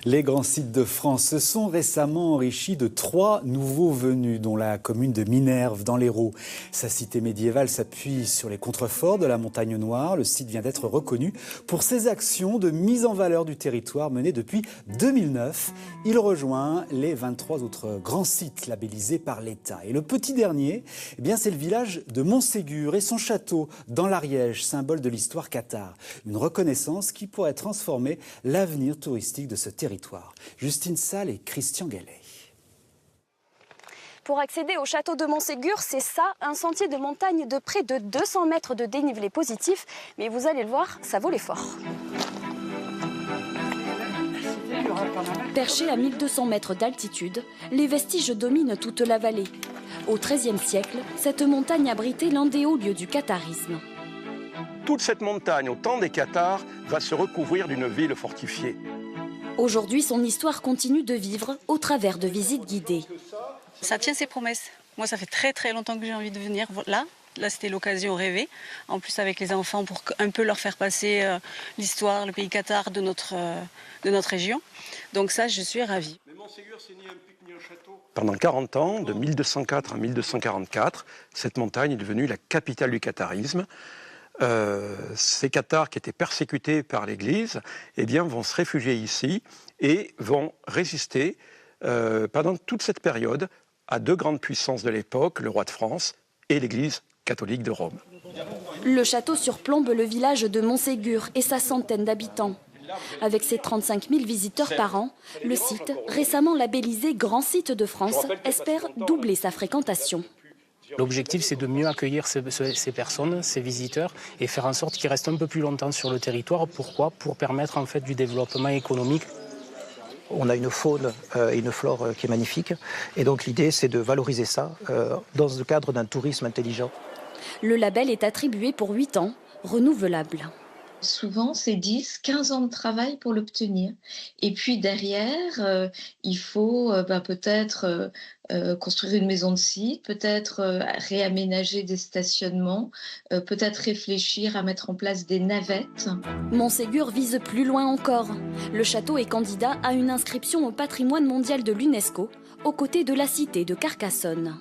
Les grands sites de France se sont récemment enrichis de 3 nouveaux venus, dont la commune de Minerve dans l'Hérault. Sa cité médiévale s'appuie sur les contreforts de la Montagne Noire. Le site vient d'être reconnu pour ses actions de mise en valeur du territoire menées depuis 2009. Il rejoint les 23 autres grands sites labellisés par l'État. Et le petit dernier, eh bien, c'est le village de Montségur et son château dans l'Ariège, symbole de l'histoire cathare. Une reconnaissance qui pourrait transformer l'avenir touristique de ce territoire. Justine Salle et Christian Gallet. Pour accéder au château de Montségur, c'est ça, un sentier de montagne de près de 200 mètres de dénivelé positif. Mais vous allez le voir, ça vaut l'effort. Perché à 1200 mètres d'altitude, les vestiges dominent toute la vallée. Au XIIIe siècle, cette montagne abritait l'un des hauts lieux du catharisme. Toute cette montagne, au temps des Cathares, va se recouvrir d'une ville fortifiée. Aujourd'hui, son histoire continue de vivre au travers de visites guidées. Ça tient ses promesses. Moi, ça fait très longtemps que j'ai envie de venir là. Là, c'était l'occasion rêvée. En plus, avec les enfants, pour un peu leur faire passer l'histoire, le pays cathare de notre région. Donc ça, je suis ravie. Pendant 40 ans, de 1204 à 1244, cette montagne est devenue la capitale du catharisme. Ces cathares qui étaient persécutés par l'Église vont se réfugier ici et vont résister pendant toute cette période à 2 grandes puissances de l'époque, le roi de France et l'Église catholique de Rome. Le château surplombe le village de Montségur et sa centaine d'habitants. Avec ses 35 000 visiteurs par an, le site, récemment labellisé Grand Site de France, espère doubler sa fréquentation. L'objectif, c'est de mieux accueillir ces personnes, ces visiteurs, et faire en sorte qu'ils restent un peu plus longtemps sur le territoire. Pourquoi ? Pour permettre en fait du développement économique. On a une faune et une flore qui est magnifique. Et donc l'idée, c'est de valoriser ça dans le cadre d'un tourisme intelligent. Le label est attribué pour 8 ans, renouvelable. Souvent, c'est 10, 15 ans de travail pour l'obtenir. Et puis derrière, il faut peut-être construire une maison de site, peut-être réaménager des stationnements, peut-être réfléchir à mettre en place des navettes. Montségur vise plus loin encore. Le château est candidat à une inscription au patrimoine mondial de l'UNESCO, aux côtés de la cité de Carcassonne.